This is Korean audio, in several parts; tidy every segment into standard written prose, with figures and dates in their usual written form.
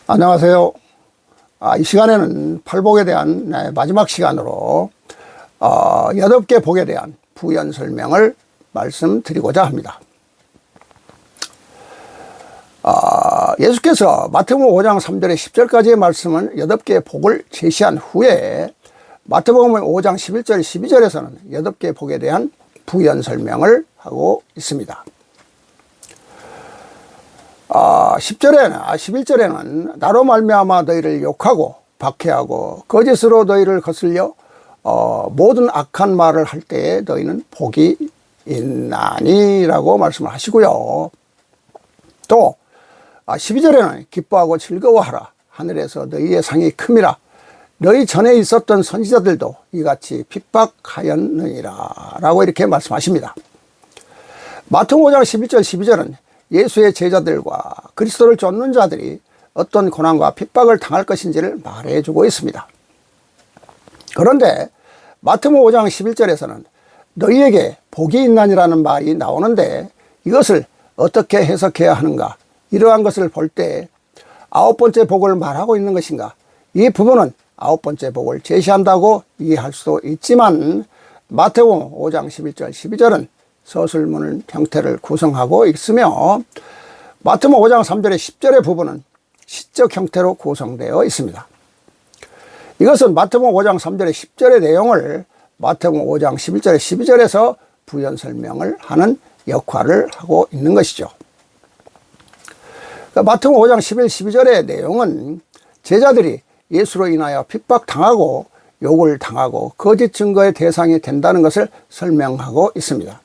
안녕하세요. 이 시간에는 팔복에 대한 마지막 시간으로 8개 복에 대한 부연 설명을 말씀드리고자 합니다. 예수께서 마태복음 5장 3절에 10절까지의 말씀은 8개의 복을 제시한 후에 마태복음 5장 11절 12절에서는 8개의 복에 대한 부연 설명을 하고 있습니다. 11절에는 나로 말미암아 너희를 욕하고 박해하고 거짓으로 너희를 거슬려 모든 악한 말을 할 때에 너희는 복이 있나니 라고 말씀을 하시고요. 또 12절에는 기뻐하고 즐거워하라. 하늘에서 너희의 상이 큼이라. 너희 전에 있었던 선지자들도 이같이 핍박하였느니라 라고 이렇게 말씀하십니다. 마태복음 5장 11절 12절은 예수의 제자들과 그리스도를 쫓는 자들이 어떤 고난과 핍박을 당할 것인지를 말해주고 있습니다. 그런데 마태복음 5장 11절에서는 너희에게 복이 있나니라는 말이 나오는데 이것을 어떻게 해석해야 하는가? 이러한 것을 볼 때 9번째 복을 말하고 있는 것인가? 이 부분은 9번째 복을 제시한다고 이해할 수도 있지만 마태복음 5장 11절 12절은 서술문 형태를 구성하고 있으며 마태복음 5장 3절의 10절의 부분은 시적 형태로 구성되어 있습니다. 이것은 마태복음 5장 3절의 10절의 내용을 마태복음 5장 11절의 12절에서 부연 설명을 하는 역할을 하고 있는 것이죠. 마태복음 5장 11, 12절의 내용은 제자들이 예수로 인하여 핍박당하고 욕을 당하고 거짓 증거의 대상이 된다는 것을 설명하고 있습니다.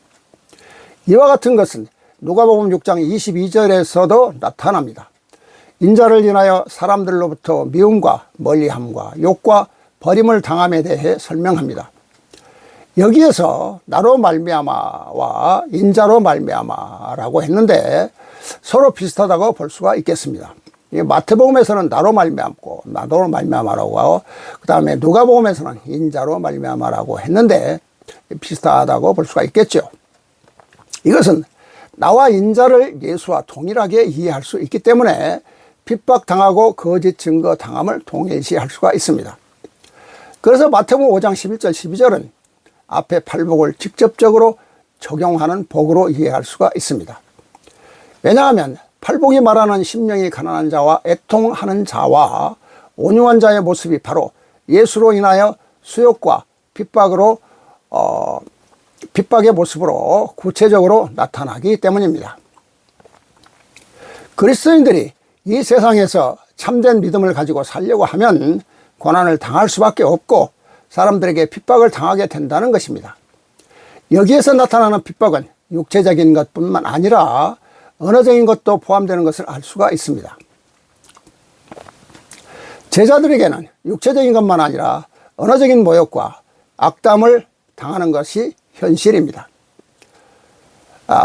이와 같은 것은 누가복음 6장 22절에서도 나타납니다. 인자를 인하여 사람들로부터 미움과 멀리함과 욕과 버림을 당함에 대해 설명합니다. 여기에서 나로 말미암아와 인자로 말미암아라고 했는데 서로 비슷하다고 볼 수가 있겠습니다. 마태복음에서는 나로 말미암고 나로 말미암아라고 하고 그 다음에 누가복음에서는 인자로 말미암아라고 했는데 비슷하다고 볼 수가 있겠죠. 이것은 나와 인자를 예수와 동일하게 이해할 수 있기 때문에 핍박당하고 거짓 증거 당함을 동일시할 수가 있습니다. 그래서 마태복음 5장 11절 12절은 앞에 팔복을 직접적으로 적용하는 복으로 이해할 수가 있습니다. 왜냐하면 팔복이 말하는 심령이 가난한 자와 애통하는 자와 온유한 자의 모습이 바로 예수로 인하여 수욕과 핍박의 모습으로 구체적으로 나타나기 때문입니다. 그리스도인들이 이 세상에서 참된 믿음을 가지고 살려고 하면 고난을 당할 수밖에 없고 사람들에게 핍박을 당하게 된다는 것입니다. 여기에서 나타나는 핍박은 육체적인 것뿐만 아니라 언어적인 것도 포함되는 것을 알 수가 있습니다. 제자들에게는 육체적인 것만 아니라 언어적인 모욕과 악담을 당하는 것이 현실입니다.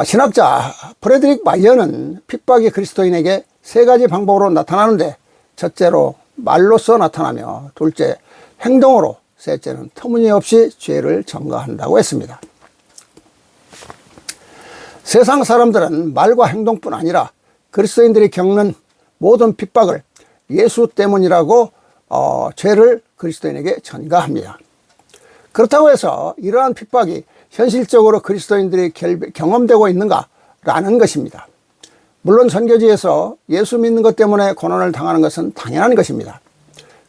신학자 프레드릭 마이어는 핍박이 그리스도인에게 3가지 방법으로 나타나는데 첫째로 말로써 나타나며 둘째 행동으로 셋째는 터무니없이 죄를 전가한다고 했습니다. 세상 사람들은 말과 행동뿐 아니라 그리스도인들이 겪는 모든 핍박을 예수 때문이라고 죄를 그리스도인에게 전가합니다. 그렇다고 해서 이러한 핍박이 현실적으로 그리스도인들이 경험되고 있는가라는 것입니다. 물론 선교지에서 예수 믿는 것 때문에 고난을 당하는 것은 당연한 것입니다.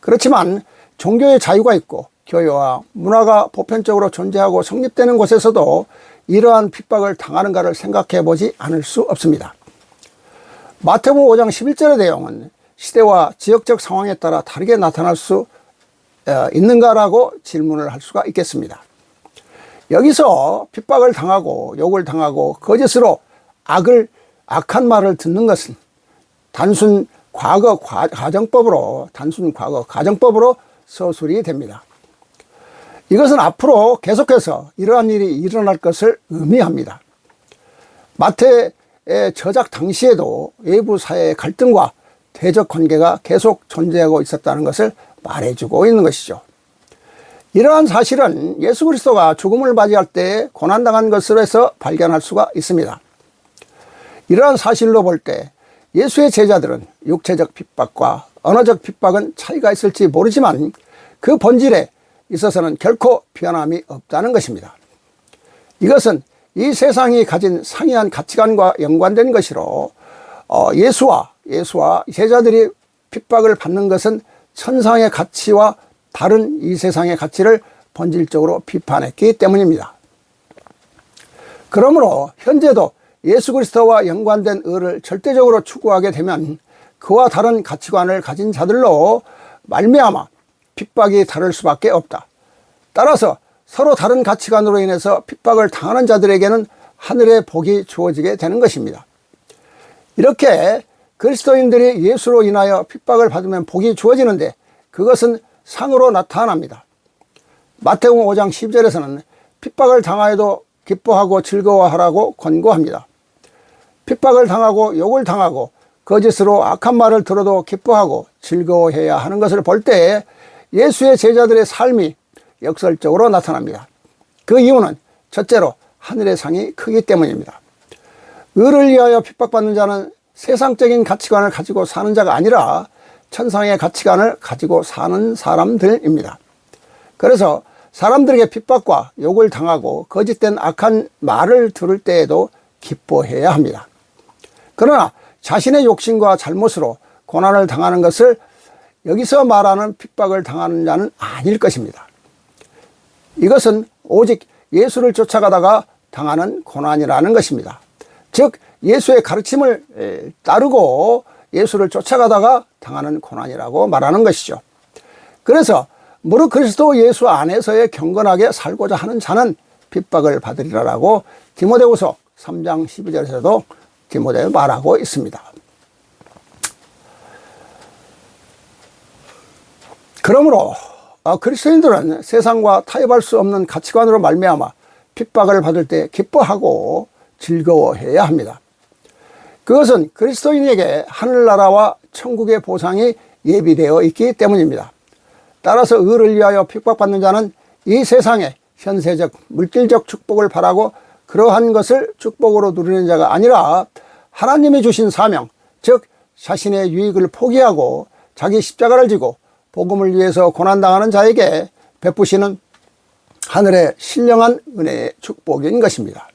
그렇지만 종교의 자유가 있고 교회와 문화가 보편적으로 존재하고 성립되는 곳에서도 이러한 핍박을 당하는가를 생각해 보지 않을 수 없습니다. 마태복음 5장 11절의 내용은 시대와 지역적 상황에 따라 다르게 나타날 수 있는가라고 질문을 할 수가 있겠습니다. 여기서 핍박을 당하고 욕을 당하고 거짓으로 악한 말을 듣는 것은 단순 과거 가정법으로 서술이 됩니다. 이것은 앞으로 계속해서 이러한 일이 일어날 것을 의미합니다. 마태의 저작 당시에도 외부 사회의 갈등과 대적 관계가 계속 존재하고 있었다는 것을 말해주고 있는 것이죠. 이러한 사실은 예수 그리스도가 죽음을 맞이할 때 고난당한 것으로 해서 발견할 수가 있습니다. 이러한 사실로 볼 때 예수의 제자들은 육체적 핍박과 언어적 핍박은 차이가 있을지 모르지만 그 본질에 있어서는 결코 변함이 없다는 것입니다. 이것은 이 세상이 가진 상이한 가치관과 연관된 것이로 예수와 제자들이 핍박을 받는 것은 천상의 가치와 다른 이 세상의 가치를 본질적으로 비판했기 때문입니다. 그러므로 현재도 예수 그리스도와 연관된 의를 절대적으로 추구하게 되면 그와 다른 가치관을 가진 자들로 말미암아 핍박이 다를 수밖에 없다. 따라서 서로 다른 가치관으로 인해서 핍박을 당하는 자들에게는 하늘의 복이 주어지게 되는 것입니다. 이렇게 그리스도인들이 예수로 인하여 핍박을 받으면 복이 주어지는데 그것은 상으로 나타납니다. 마태복음 5장 12절에서는 핍박을 당하여도 기뻐하고 즐거워하라고 권고합니다. 핍박을 당하고 욕을 당하고 거짓으로 악한 말을 들어도 기뻐하고 즐거워해야 하는 것을 볼 때 예수의 제자들의 삶이 역설적으로 나타납니다. 그 이유는 첫째로 하늘의 상이 크기 때문입니다. 의를 위하여 핍박받는 자는 세상적인 가치관을 가지고 사는 자가 아니라 천상의 가치관을 가지고 사는 사람들입니다. 그래서 사람들에게 핍박과 욕을 당하고 거짓된 악한 말을 들을 때에도 기뻐해야 합니다. 그러나 자신의 욕심과 잘못으로 고난을 당하는 것을 여기서 말하는 핍박을 당하는 자는 아닐 것입니다. 이것은 오직 예수를 쫓아가다가 당하는 고난이라는 것입니다. 즉 예수의 가르침을 따르고 예수를 쫓아가다가 당하는 고난이라고 말하는 것이죠. 그래서 무릇 그리스도 예수 안에서의 경건하게 살고자 하는 자는 핍박을 받으리라라고 디모데후서 3장 12절에서도 디모데에 말하고 있습니다. 그러므로 그리스도인들은 세상과 타협할 수 없는 가치관으로 말미암아 핍박을 받을 때 기뻐하고 즐거워해야 합니다. 그것은 그리스도인에게 하늘나라와 천국의 보상이 예비되어 있기 때문입니다. 따라서 의를 위하여 핍박받는 자는 이 세상의 현세적 물질적 축복을 바라고 그러한 것을 축복으로 누리는 자가 아니라 하나님이 주신 사명, 즉 자신의 유익을 포기하고 자기 십자가를 지고 복음을 위해서 고난당하는 자에게 베푸시는 하늘의 신령한 은혜의 축복인 것입니다.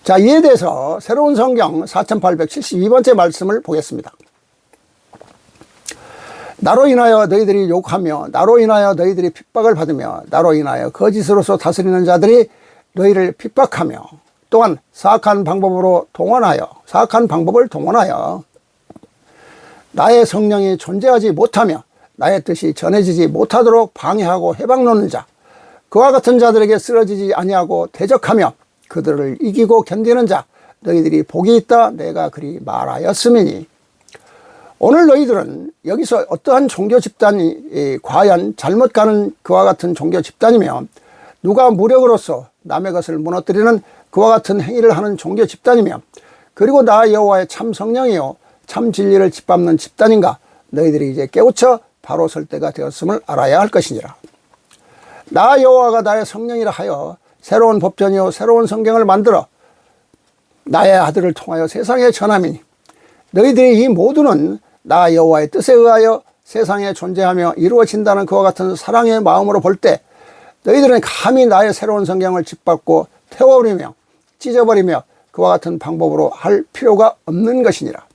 자, 이에 대해서 새로운 성경 4872번째 말씀을 보겠습니다. 나로 인하여 너희들이 욕하며 나로 인하여 너희들이 핍박을 받으며 나로 인하여 거짓으로서 다스리는 자들이 너희를 핍박하며 또한 사악한 방법을 동원하여 나의 성령이 존재하지 못하며 나의 뜻이 전해지지 못하도록 방해하고 해방 놓는 자, 그와 같은 자들에게 쓰러지지 아니하고 대적하며 그들을 이기고 견디는 자, 너희들이 복이 있다 내가 그리 말하였음이니. 오늘 너희들은 여기서 어떠한 종교 집단이 과연 잘못 가는 그와 같은 종교 집단이며 누가 무력으로서 남의 것을 무너뜨리는 그와 같은 행위를 하는 종교 집단이며 그리고 나 여호와의 참 성령이요 참 진리를 짓밟는 집단인가 너희들이 이제 깨우쳐 바로 설 때가 되었음을 알아야 할 것이니라. 나 여호와가 나의 성령이라 하여 새로운 법전이요 새로운 성경을 만들어 나의 아들을 통하여 세상에 전함이니 너희들이 이 모두는 나 여호와의 뜻에 의하여 세상에 존재하며 이루어진다는 그와 같은 사랑의 마음으로 볼 때 너희들은 감히 나의 새로운 성경을 짓밟고 태워버리며 찢어버리며 그와 같은 방법으로 할 필요가 없는 것이니라.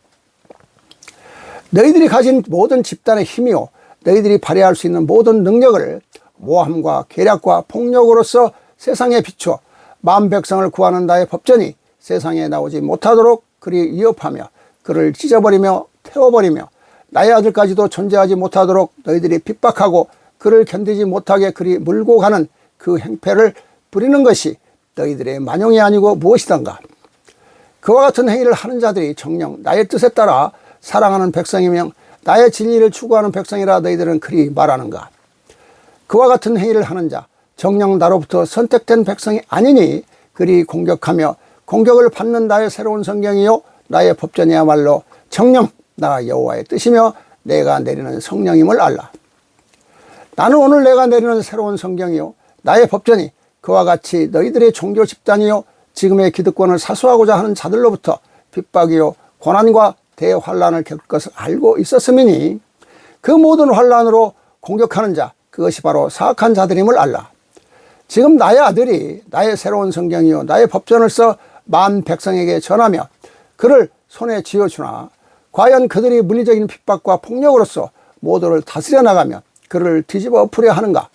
너희들이 가진 모든 집단의 힘이요 너희들이 발휘할 수 있는 모든 능력을 모함과 계략과 폭력으로서 세상에 비추어 만 백성을 구하는 나의 법전이 세상에 나오지 못하도록 그리 위협하며 그를 찢어버리며 태워버리며 나의 아들까지도 존재하지 못하도록 너희들이 핍박하고 그를 견디지 못하게 그리 물고 가는 그 행패를 부리는 것이 너희들의 만용이 아니고 무엇이던가. 그와 같은 행위를 하는 자들이 정녕 나의 뜻에 따라 사랑하는 백성이며 나의 진리를 추구하는 백성이라 너희들은 그리 말하는가. 그와 같은 행위를 하는 자 정녕 나로부터 선택된 백성이 아니니 그리 공격하며 공격을 받는 나의 새로운 성경이요 나의 법전이야말로 정녕 나 여호와의 뜻이며 내가 내리는 성령임을 알라. 나는 오늘 내가 내리는 새로운 성경이요 나의 법전이 그와 같이 너희들의 종교 집단이요 지금의 기득권을 사수하고자 하는 자들로부터 핍박이요 고난과 대환란을 겪을 것을 알고 있었음이니 그 모든 환란으로 공격하는 자, 그것이 바로 사악한 자들임을 알라. 지금 나의 아들이 나의 새로운 성경이요 나의 법전을 써 만 백성에게 전하며 그를 손에 쥐어주나 과연 그들이 물리적인 핍박과 폭력으로서 모두를 다스려 나가며 그를 뒤집어 엎으려 하는가?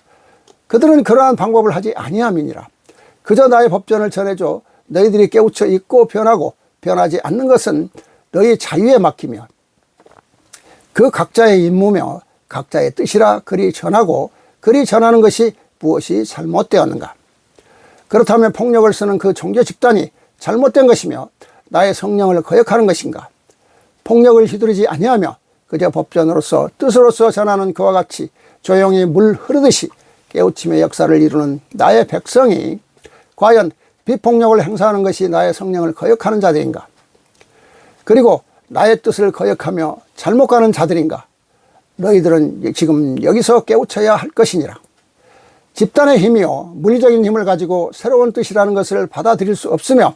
그들은 그러한 방법을 하지 아니함이니라. 그저 나의 법전을 전해줘 너희들이 깨우쳐 있고 변하고 변하지 않는 것은 너희 자유에 맡기며 그 각자의 임무며 각자의 뜻이라 그리 전하고 그리 전하는 것이 무엇이 잘못되었는가? 그렇다면 폭력을 쓰는 그 종교 집단이 잘못된 것이며 나의 성령을 거역하는 것인가? 폭력을 휘두르지 아니하며 그저 법전으로서 뜻으로서 전하는 그와 같이 조용히 물 흐르듯이 깨우침의 역사를 이루는 나의 백성이 과연 비폭력을 행사하는 것이 나의 성령을 거역하는 자들인가? 그리고 나의 뜻을 거역하며 잘못 가는 자들인가? 너희들은 지금 여기서 깨우쳐야 할 것이니라. 집단의 힘이요 물리적인 힘을 가지고 새로운 뜻이라는 것을 받아들일 수 없으며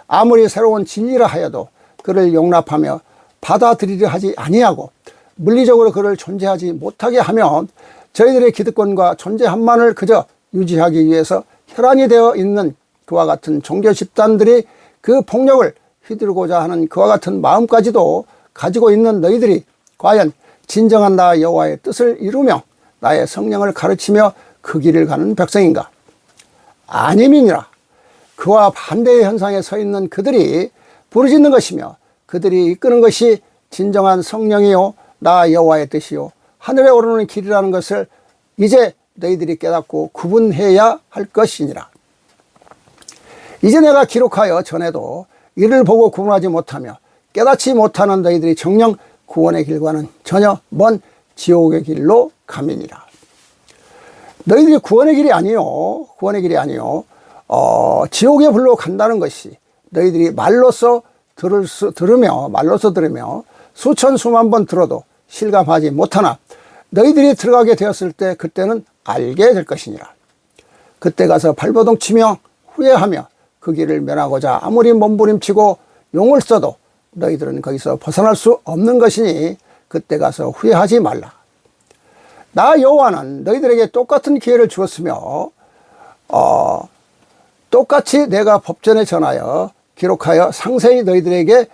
아무리 새로운 진리라 하여도 그를 용납하며 받아들이려 하지 아니하고 물리적으로 그를 존재하지 못하게 하면 저희들의 기득권과 존재함만을 그저 유지하기 위해서 혈안이 되어 있는 그와 같은 종교 집단들이 그 폭력을 휘두르고자 하는 그와 같은 마음까지도 가지고 있는 너희들이 과연 진정한 나 여호와의 뜻을 이루며 나의 성령을 가르치며 그 길을 가는 백성인가? 아님이니라. 그와 반대의 현상에 서 있는 그들이 부르짖는 것이며 그들이 이끄는 것이 진정한 성령이요 나 여호와의 뜻이요 하늘에 오르는 길이라는 것을 이제 너희들이 깨닫고 구분해야 할 것이니라. 이제 내가 기록하여 전해도 이를 보고 구분하지 못하며 깨닫지 못하는 너희들이 정녕 구원의 길과는 전혀 먼 지옥의 길로 가미니라. 너희들이 구원의 길이 아니요 지옥의 불로 간다는 것이 너희들이 말로써 들으며 수천 수만 번 들어도 실감하지 못하나 너희들이 들어가게 되었을 때 그때는 알게 될 것이니라. 그때 가서 발버둥 치며 후회하며 그 길을 면하고자 아무리 몸부림치고 용을 써도 너희들은 거기서 벗어날 수 없는 것이니 그때 가서 후회하지 말라. 나 여호와는 너희들에게 똑같은 기회를 주었으며 똑같이 내가 법전에 전하여 기록하여 상세히 너희들에게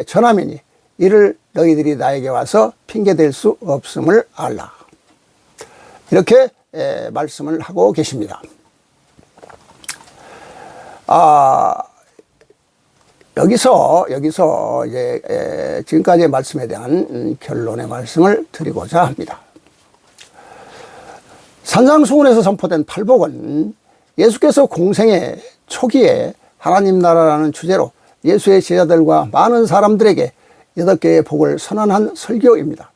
전함이니 이를 너희들이 나에게 와서 핑계댈 수 없음을 알라. 이렇게 말씀을 하고 계십니다. 여기서 이제 지금까지의 말씀에 대한 결론의 말씀을 드리고자 합니다. 산상수훈에서 선포된 팔복은 예수께서 공생의 초기에 하나님 나라라는 주제로 예수의 제자들과 많은 사람들에게 8개의 복을 선언한 설교입니다.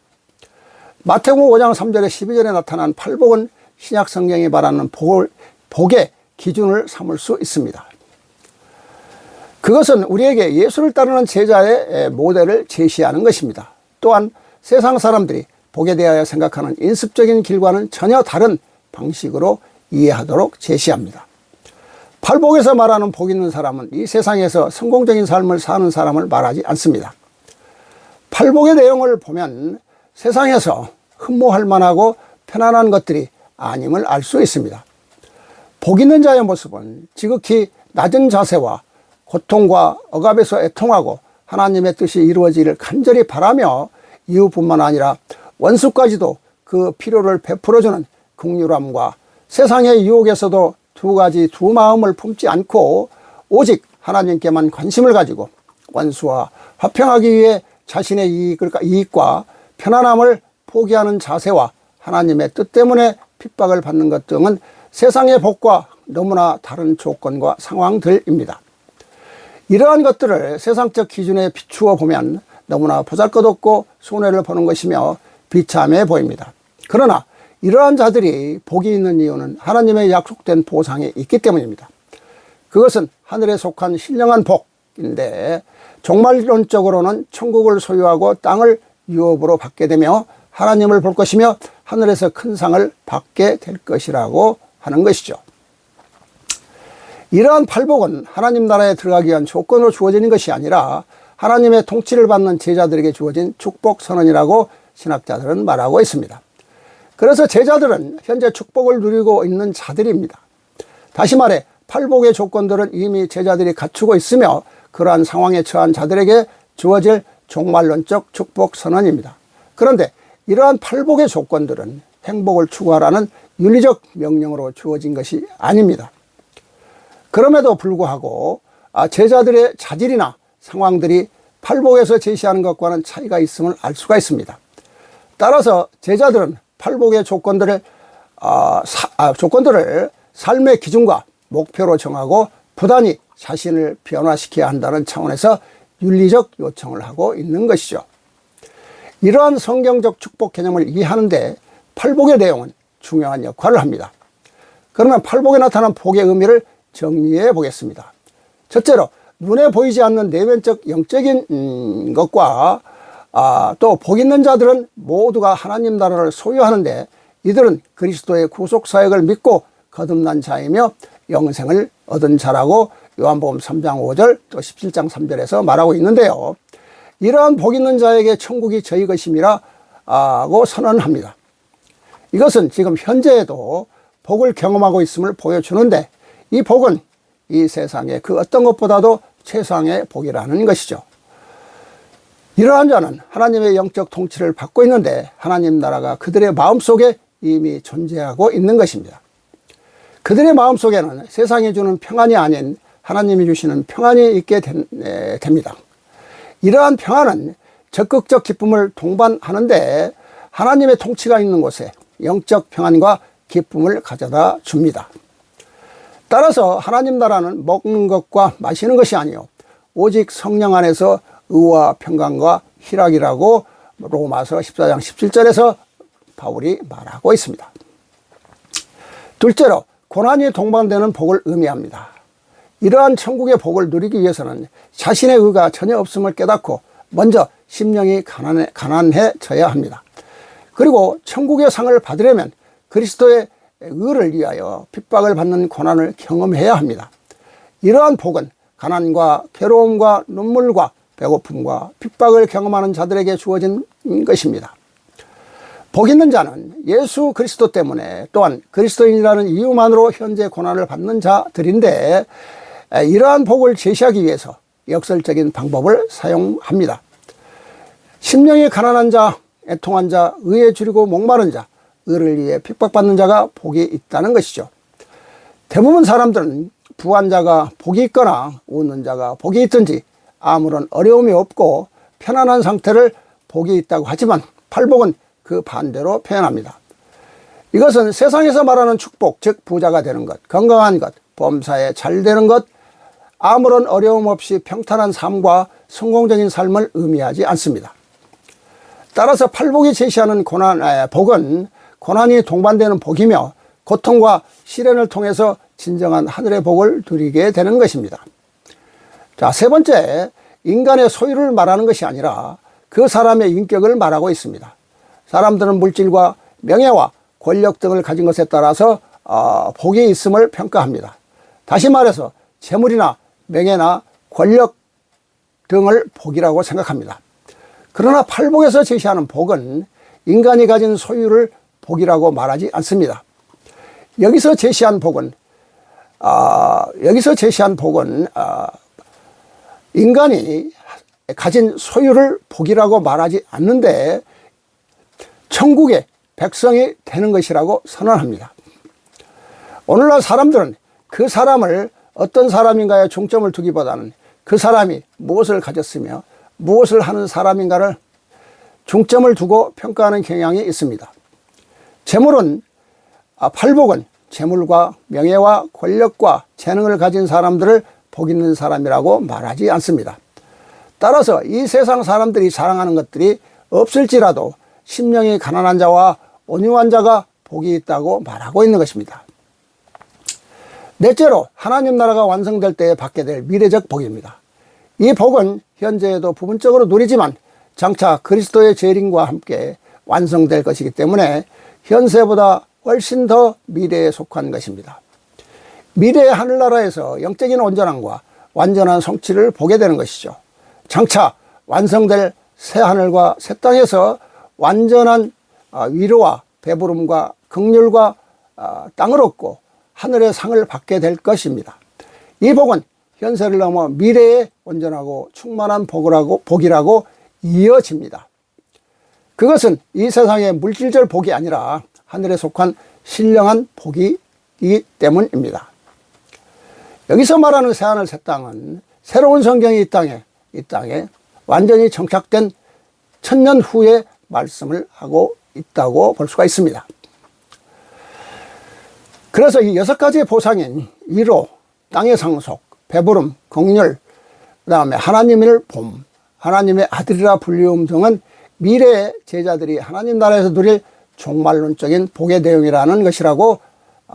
마태복음 5장 3절에 12절에 나타난 팔복은 신약 성경이 말하는 복의 기준을 삼을 수 있습니다. 그것은 우리에게 예수를 따르는 제자의 모델을 제시하는 것입니다. 또한 세상 사람들이 복에 대하여 생각하는 인습적인 길과는 전혀 다른 방식으로 이해하도록 제시합니다. 팔복에서 말하는 복 있는 사람은 이 세상에서 성공적인 삶을 사는 사람을 말하지 않습니다. 팔복의 내용을 보면 세상에서 흠모할 만하고 편안한 것들이 아님을 알 수 있습니다. 복 있는 자의 모습은 지극히 낮은 자세와 고통과 억압에서 애통하고 하나님의 뜻이 이루어지기를 간절히 바라며 이웃뿐만 아니라 원수까지도 그 필요를 베풀어주는 긍휼함과 세상의 유혹에서도 두 마음을 품지 않고 오직 하나님께만 관심을 가지고 원수와 화평하기 위해 자신의 이익과 편안함을 포기하는 자세와 하나님의 뜻 때문에 핍박을 받는 것 등은 세상의 복과 너무나 다른 조건과 상황들입니다. 이러한 것들을 세상적 기준에 비추어 보면 너무나 보잘것없고 손해를 보는 것이며 비참해 보입니다. 그러나 이러한 자들이 복이 있는 이유는 하나님의 약속된 보상이 있기 때문입니다. 그것은 하늘에 속한 신령한 복인데 종말론적으로는 천국을 소유하고 땅을 유업으로 받게 되며 하나님을 볼 것이며 하늘에서 큰 상을 받게 될 것이라고 하는 것이죠. 이러한 팔복은 하나님 나라에 들어가기 위한 조건으로 주어지는 것이 아니라 하나님의 통치를 받는 제자들에게 주어진 축복 선언이라고 신학자들은 말하고 있습니다. 그래서 제자들은 현재 축복을 누리고 있는 자들입니다. 다시 말해 팔복의 조건들은 이미 제자들이 갖추고 있으며 그러한 상황에 처한 자들에게 주어질 종말론적 축복 선언입니다. 그런데 이러한 팔복의 조건들은 행복을 추구하라는 윤리적 명령으로 주어진 것이 아닙니다. 그럼에도 불구하고 제자들의 자질이나 상황들이 팔복에서 제시하는 것과는 차이가 있음을 알 수가 있습니다. 따라서 제자들은 팔복의 조건들을 삶의 기준과 목표로 정하고 부단히 자신을 변화시켜야 한다는 차원에서 윤리적 요청을 하고 있는 것이죠. 이러한 성경적 축복 개념을 이해하는데 팔복의 내용은 중요한 역할을 합니다. 그러면 팔복에 나타난 복의 의미를 정리해 보겠습니다. 첫째로 눈에 보이지 않는 내면적 영적인 것과 또 복 있는 자들은 모두가 하나님 나라를 소유하는데 이들은 그리스도의 구속 사역을 믿고 거듭난 자이며 영생을 얻은 자라고 요한복음 3장 5절 또 17장 3절에서 말하고 있는데요. 이러한 복 있는 자에게 천국이 저희 것임이라고 선언합니다. 이것은 지금 현재에도 복을 경험하고 있음을 보여주는데 이 복은 이 세상의 그 어떤 것보다도 최상의 복이라는 것이죠. 이러한 자는 하나님의 영적 통치를 받고 있는데 하나님 나라가 그들의 마음속에 이미 존재하고 있는 것입니다. 그들의 마음속에는 세상이 주는 평안이 아닌 하나님이 주시는 평안이 있게 됩니다. 이러한 평안은 적극적 기쁨을 동반하는데 하나님의 통치가 있는 곳에 영적 평안과 기쁨을 가져다 줍니다. 따라서 하나님 나라는 먹는 것과 마시는 것이 아니요 오직 성령 안에서 의와 평강과 희락이라고 로마서 14장 17절에서 바울이 말하고 있습니다. 둘째로 고난이 동반되는 복을 의미합니다. 이러한 천국의 복을 누리기 위해서는 자신의 의가 전혀 없음을 깨닫고 먼저 심령이 가난해져야 합니다. 그리고 천국의 상을 받으려면 그리스도의 의를 위하여 핍박을 받는 고난을 경험해야 합니다. 이러한 복은 가난과 괴로움과 눈물과 배고픔과 핍박을 경험하는 자들에게 주어진 것입니다. 복 있는 자는 예수 그리스도 때문에 또한 그리스도인이라는 이유만으로 현재 고난을 받는 자들인데 이러한 복을 제시하기 위해서 역설적인 방법을 사용합니다. 심령이 가난한 자, 애통한 자, 의에 줄이고 목마른 자, 의를 위해 핍박받는 자가 복이 있다는 것이죠. 대부분 사람들은 부한 자가 복이 있거나 웃는 자가 복이 있든지 아무런 어려움이 없고 편안한 상태를 복이 있다고 하지만 팔복은 그 반대로 표현합니다. 이것은 세상에서 말하는 축복, 즉 부자가 되는 것, 건강한 것, 범사에 잘 되는 것, 아무런 어려움 없이 평탄한 삶과 성공적인 삶을 의미하지 않습니다. 따라서 팔복이 제시하는 복은 고난이 동반되는 복이며 고통과 시련을 통해서 진정한 하늘의 복을 누리게 되는 것입니다. 자, 세 번째, 인간의 소유를 말하는 것이 아니라 그 사람의 인격을 말하고 있습니다. 사람들은 물질과 명예와 권력 등을 가진 것에 따라서 복이 있음을 평가합니다. 다시 말해서 재물이나 명예나 권력 등을 복이라고 생각합니다. 그러나 팔복에서 제시하는 복은 인간이 가진 소유를 복이라고 말하지 않습니다. 여기서 제시한 복은 인간이 가진 소유를 복이라고 말하지 않는데 천국의 백성이 되는 것이라고 선언합니다. 오늘날 사람들은 그 사람을 어떤 사람인가에 중점을 두기보다는 그 사람이 무엇을 가졌으며 무엇을 하는 사람인가를 중점을 두고 평가하는 경향이 있습니다. 팔복은 재물과 명예와 권력과 재능을 가진 사람들을 복 있는 사람이라고 말하지 않습니다. 따라서 이 세상 사람들이 자랑하는 것들이 없을지라도 심령이 가난한 자와 온유한 자가 복이 있다고 말하고 있는 것입니다. 넷째로 하나님 나라가 완성될 때에 받게 될 미래적 복입니다. 이 복은 현재에도 부분적으로 누리지만 장차 그리스도의 재림과 함께 완성될 것이기 때문에 현세보다 훨씬 더 미래에 속한 것입니다. 미래의 하늘나라에서 영적인 온전함과 완전한 성취를 보게 되는 것이죠. 장차 완성될 새 하늘과 새 땅에서 완전한 위로와 배부름과 긍휼과 땅을 얻고 하늘의 상을 받게 될 것입니다. 이 복은 현세를 넘어 미래에 온전하고 충만한 복이라고 이어집니다. 그것은 이 세상의 물질적 복이 아니라 하늘에 속한 신령한 복이기 때문입니다. 여기서 말하는 새하늘 새 땅은 새로운 성경이 이 땅에 완전히 정착된 천년 후의 말씀을 하고 있다고 볼 수가 있습니다. 그래서 이 6가지의 보상인 위로, 땅의 상속, 배부름, 긍휼, 그 다음에 하나님을 봄, 하나님의 아들이라 불리움 등은 미래의 제자들이 하나님 나라에서 누릴 종말론적인 복의 내용이라는 것이라고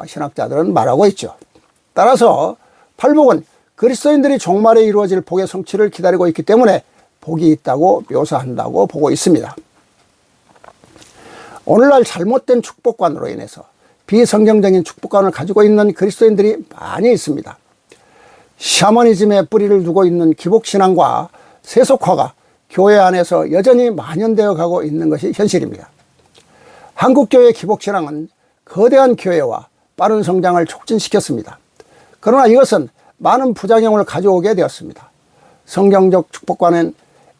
신학자들은 말하고 있죠. 따라서 팔복은 그리스도인들이 종말에 이루어질 복의 성취를 기다리고 있기 때문에 복이 있다고 묘사한다고 보고 있습니다. 오늘날 잘못된 축복관으로 인해서 비성경적인 축복관을 가지고 있는 그리스도인들이 많이 있습니다. 샤머니즘에 뿌리를 두고 있는 기복신앙과 세속화가 교회 안에서 여전히 만연되어 가고 있는 것이 현실입니다. 한국교회 기복신앙은 거대한 교회와 빠른 성장을 촉진시켰습니다. 그러나 이것은 많은 부작용을 가져오게 되었습니다. 성경적 축복관은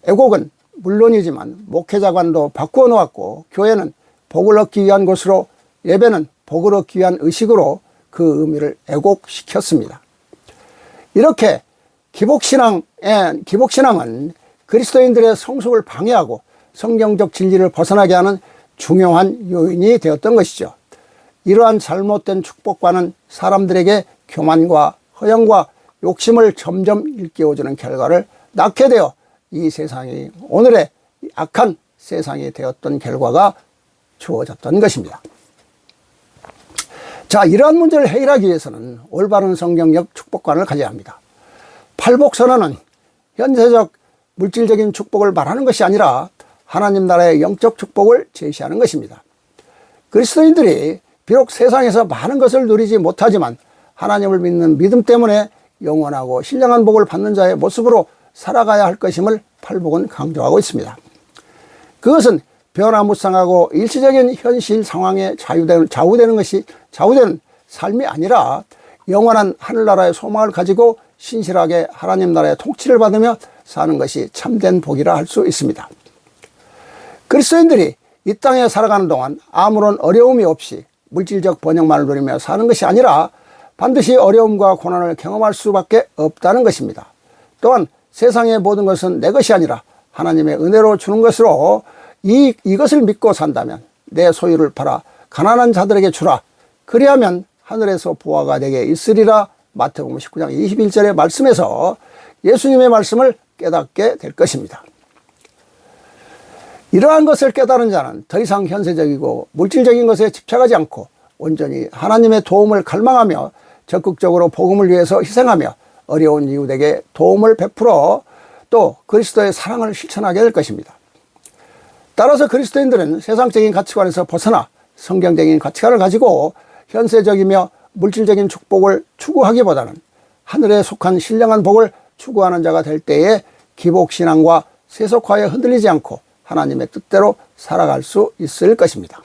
애곡은 물론이지만 목회자관도 바꾸어 놓았고, 교회는 복을 얻기 위한 곳으로, 예배는 복을 얻기 위한 의식으로 그 의미를 애곡시켰습니다. 이렇게 기복신앙은 그리스도인들의 성숙을 방해하고 성경적 진리를 벗어나게 하는 중요한 요인이 되었던 것이죠. 이러한 잘못된 축복과는 사람들에게 교만과 허영과 욕심을 점점 일깨워주는 결과를 낳게 되어 이 세상이 오늘의 악한 세상이 되었던 결과가 주어졌던 것입니다. 자, 이러한 문제를 해결하기 위해서는 올바른 성경적 축복관을 가져야 합니다. 팔복선언은 현세적 물질적인 축복을 말하는 것이 아니라 하나님 나라의 영적 축복을 제시하는 것입니다. 그리스도인들이 비록 세상에서 많은 것을 누리지 못하지만 하나님을 믿는 믿음 때문에 영원하고 신령한 복을 받는 자의 모습으로 살아가야 할 것임을 팔복은 강조하고 있습니다. 그것은 변화무쌍하고 일시적인 현실 상황에 좌우되는 삶이 아니라 영원한 하늘나라의 소망을 가지고 신실하게 하나님 나라의 통치를 받으며 사는 것이 참된 복이라 할 수 있습니다. 그리스도인들이 이 땅에 살아가는 동안 아무런 어려움이 없이 물질적 번영만을 누리며 사는 것이 아니라 반드시 어려움과 고난을 경험할 수밖에 없다는 것입니다. 또한 세상의 모든 것은 내 것이 아니라 하나님의 은혜로 주는 것으로 이것을 믿고 산다면 내 소유를 팔아 가난한 자들에게 주라. 그리하면 하늘에서 보화가 내게 있으리라. 마태복음 19장 21절의 말씀에서 예수님의 말씀을 깨닫게 될 것입니다. 이러한 것을 깨달은 자는 더 이상 현세적이고 물질적인 것에 집착하지 않고 온전히 하나님의 도움을 갈망하며 적극적으로 복음을 위해서 희생하며 어려운 이웃에게 도움을 베풀어 또 그리스도의 사랑을 실천하게 될 것입니다. 따라서 그리스도인들은 세상적인 가치관에서 벗어나 성경적인 가치관을 가지고 현세적이며 물질적인 축복을 추구하기보다는 하늘에 속한 신령한 복을 추구하는 자가 될 때에 기복신앙과 세속화에 흔들리지 않고 하나님의 뜻대로 살아갈 수 있을 것입니다.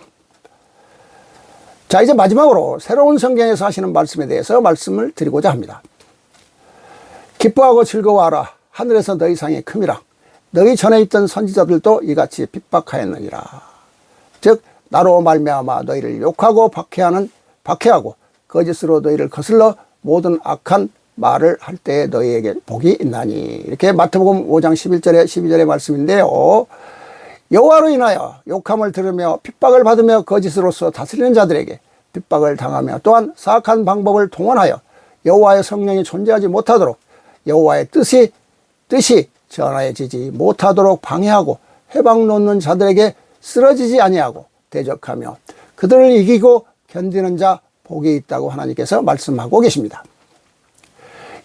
자, 이제 마지막으로 새로운 성경에서 하시는 말씀에 대해서 말씀을 드리고자 합니다. 기뻐하고 즐거워하라. 하늘에서 너희 상이 큼이라. 너희 전에 있던 선지자들도 이같이 핍박하였느니라. 즉 나로 말미암아 너희를 욕하고 박해하고 거짓으로 너희를 거슬러 모든 악한 말을 할 때에 너희에게 복이 있나니. 이렇게 마태복음 5장 11절에 12절의 말씀인데요. 여호와로 인하여 욕함을 들으며 핍박을 받으며 거짓으로서 다스리는 자들에게 핍박을 당하며 또한 사악한 방법을 동원하여 여호와의 성령이 존재하지 못하도록 여호와의 뜻이 전하여지지 못하도록 방해하고 해방 놓는 자들에게 쓰러지지 아니하고 대적하며 그들을 이기고 견디는 자 복이 있다고 하나님께서 말씀하고 계십니다.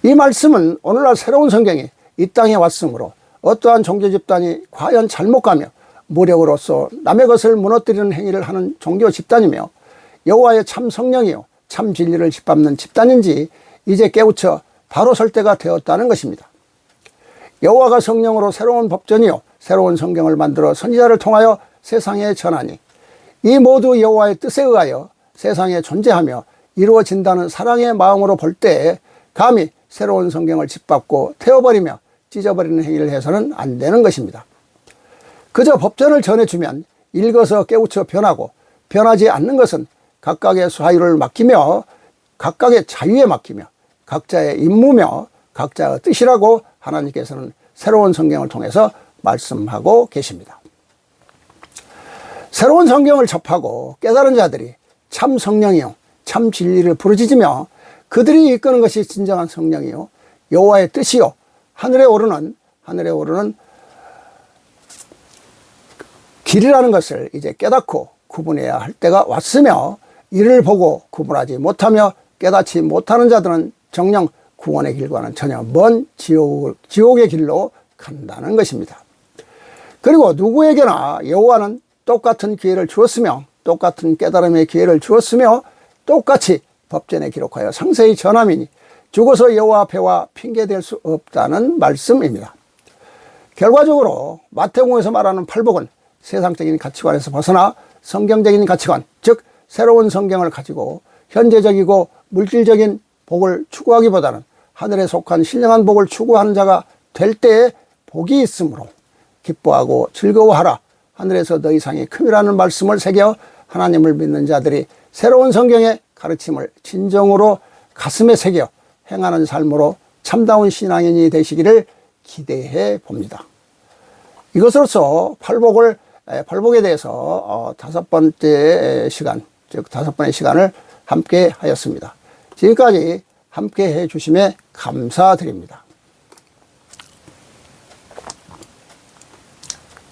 이 말씀은 오늘날 새로운 성경이 이 땅에 왔으므로 어떠한 종교 집단이 과연 잘못 가며 무력으로서 남의 것을 무너뜨리는 행위를 하는 종교 집단이며 여호와의 참 성령이요 참 진리를 짓밟는 집단인지 이제 깨우쳐 바로 설 때가 되었다는 것입니다. 여호와가 성령으로 새로운 법전이요 새로운 성경을 만들어 선지자를 통하여 세상에 전하니 이 모두 여호와의 뜻에 의하여 세상에 존재하며 이루어진다는 사랑의 마음으로 볼 때 감히 새로운 성경을 짓밟고 태워버리며 찢어버리는 행위를 해서는 안 되는 것입니다. 그저 법전을 전해주면 읽어서 깨우쳐 변하고 변하지 않는 것은 각각의 사유를 맡기며 각각의 자유에 맡기며 각자의 임무며 각자의 뜻이라고 하나님께서는 새로운 성경을 통해서 말씀하고 계십니다. 새로운 성경을 접하고 깨달은 자들이 참 성령이요 참 진리를 부르짖으며 그들이 이끄는 것이 진정한 성령이요 여호와의 뜻이요 하늘에 오르는 길이라는 것을 이제 깨닫고 구분해야 할 때가 왔으며 이를 보고 구분하지 못하며 깨닫지 못하는 자들은 정녕 구원의 길과는 전혀 먼 지옥의 길로 간다는 것입니다. 그리고 누구에게나 여호와는 똑같은 기회를 주었으며 똑같은 깨달음의 기회를 주었으며 똑같이 법전에 기록하여 상세히 전함이니 죽어서 여호와 앞에와 핑계댈 수 없다는 말씀입니다. 결과적으로 마태복음에서 말하는 팔복은 세상적인 가치관에서 벗어나 성경적인 가치관, 즉 새로운 성경을 가지고 현재적이고 물질적인 복을 추구하기보다는 하늘에 속한 신령한 복을 추구하는 자가 될 때에 복이 있으므로 기뻐하고 즐거워하라. 하늘에서 너 이상이 큼이라는 말씀을 새겨 하나님을 믿는 자들이 새로운 성경의 가르침을 진정으로 가슴에 새겨 행하는 삶으로 참다운 신앙인이 되시기를 기대해 봅니다. 이것으로서 팔복에 대해서 5번째 시간, 즉 5번의 시간을 함께 하였습니다. 지금까지 함께 해 주심에 감사드립니다.